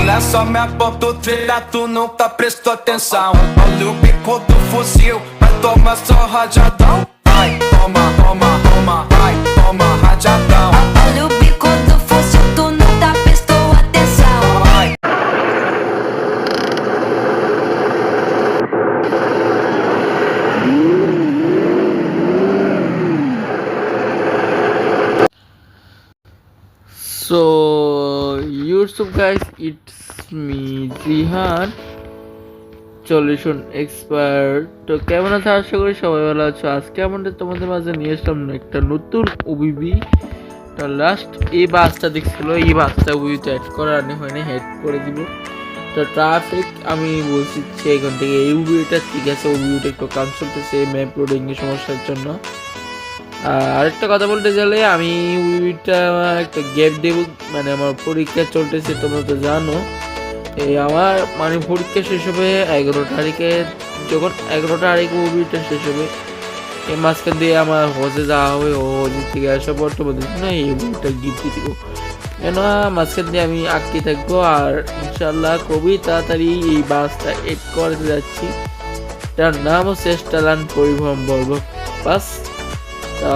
Olha só minha ponta do trilha, tu nunca prestou atenção. Olha o bico do fuzil, vai tomar só rajadão. Vai, toma, toma, toma, vai, toma rajadão. Olha o bico do fuzil, tu nunca prestou atenção. Vai. So, what's up guys, it's me Zihan solution expert. তো কেমন আছো? আশা করি সবাই ভালো আছো। আজকে আমাদের তোমাদের মাঝে নিয়ে আসলাম একটা নতুন ওবিবি। তো লাস্ট এই বাসটা দেখছিল, এই বাসটা ওবিবিতে অ্যাড করা হয়নি, হেড করে দিব। তো ট্রাফিক আমি বলছি এখান থেকে এই ওবিবিটা ঠিক আছে, ওবিবিটা একটু কাম চলতেছে ম্যাপ লোডিং এর সমস্যার জন্য। আরেকটা কথা বলতে গেলে আমি ওবিবিটা একটা গ্যাপ দেব, মানে আমার পরীক্ষা চলতেছে, তোমরা তো জানো। এই আমার মানে পরীক্ষা শেষ হবে 11 তারিখে, যখন 11 তারিখে ওবিবিটা শেষ হবে এই মাঝখান দিয়ে আমার হজে যাওয়া হবে। হজের থেকে আসা পর তোমাদের জন্য এই ওবিবিটা গিফট দিব, কেন মাঝখান দিয়ে আমি আটকে থাকবো। আর ইনশাল্লাহ খুবই তাড়াতাড়ি এই বাসটা এড করতে যাচ্ছি। তার নাম হচ্ছে স্টালান পরিবহন বলবো বাস। তা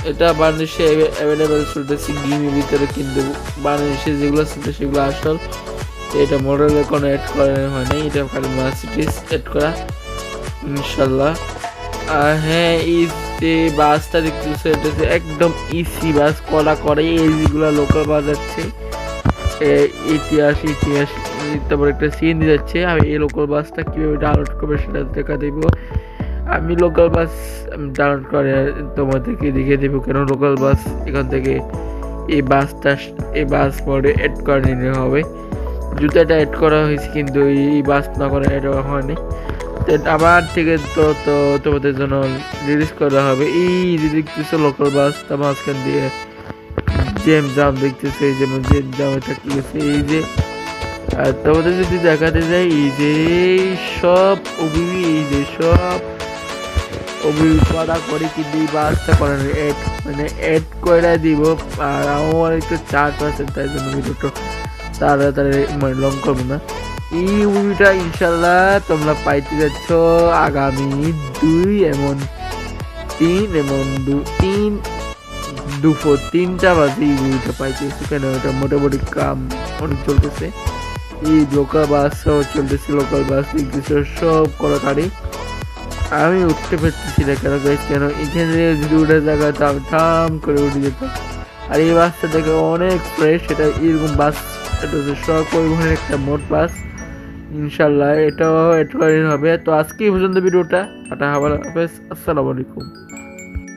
এটা বাংলাদেশে অ্যাভেলেবেল চলতেছে গেমের ভিতরে, কিন্তু বাংলাদেশে যেগুলো ছিল সেগুলো আসল। এটা মডেলে কোনো অ্যাড করা হয় নাই, এটা খালি মার্সিডিজ অ্যাড করা ইনশাল্লাহ। আর হ্যাঁ, এই যে বাসটা দেখতেছে এটা একদম ইসি বাস, কলা করে এই যেগুলো লোকাল বাস যাচ্ছে, ইতিহাস ইতিহাস তারপর একটা সিএনজি যাচ্ছে। আমি এই লোকাল বাসটা কীভাবে ডাউনলোড করবে সেটা দেখা দেবো। আমি লোকাল বাস ডাউনলোড করে তোমাদেরকে দেখিয়ে দেবো, কেন লোকাল বাস এখান থেকে এই বাস মোডে অ্যাড করে নিতে হবে। জুতাটা অ্যাড করা হয়েছে কিন্তু এই বাস না করে অ্যাড হয়নি। আবার থেকে তো তোমাদের জন্য রিলিজ করা হবে। এই যে দেখতেছো লোকাল বাসটা মাঝখান দিয়ে জাম দেখতেছে, যেমন জামে থাকতে গেছে। এই যে আর তোমাদের যদি দেখাতে যাই, এই যে সব ওবিবি, এই যে সব ওবিবি করা করে, কিন্তু এই বাসটা করার অ্যাড করে দিব। আর আমার একটু 4%, তাই জন্য ভিডিওটা তাড়াতাড়ি লং করবো না। এই মুভিটা ইনশাল্লাহ তোমরা পাইতে যাচ্ছ আগামী 2 এমন 3 এমন 3টা বাজে এই মুভিটা পাইতেছি, কেন এটা মোটামুটি কাম অনেক চলতেছে। এই লোকাল বাসও চলতেছে, লোকাল বাস দেখতেছে সব কলাকারি। আমি উঠতে পারতেছি না কেন গাইস, কেন এখানে যদি উঠে জায়গা ঠাম করে উঠে যেতাম। আর এই বাসটা দেখে অনেক ফ্রেশ, এটা এরকম বাস, এটা হচ্ছে সড়ক পরিবহনের একটা মোট বাস। ইনশাল্লাহ এটাও অ্যাড করে হবে। তো আজকে এই পর্যন্ত ভিডিওটা, টাটা, হাফেজ, আসসালামু আলাইকুম।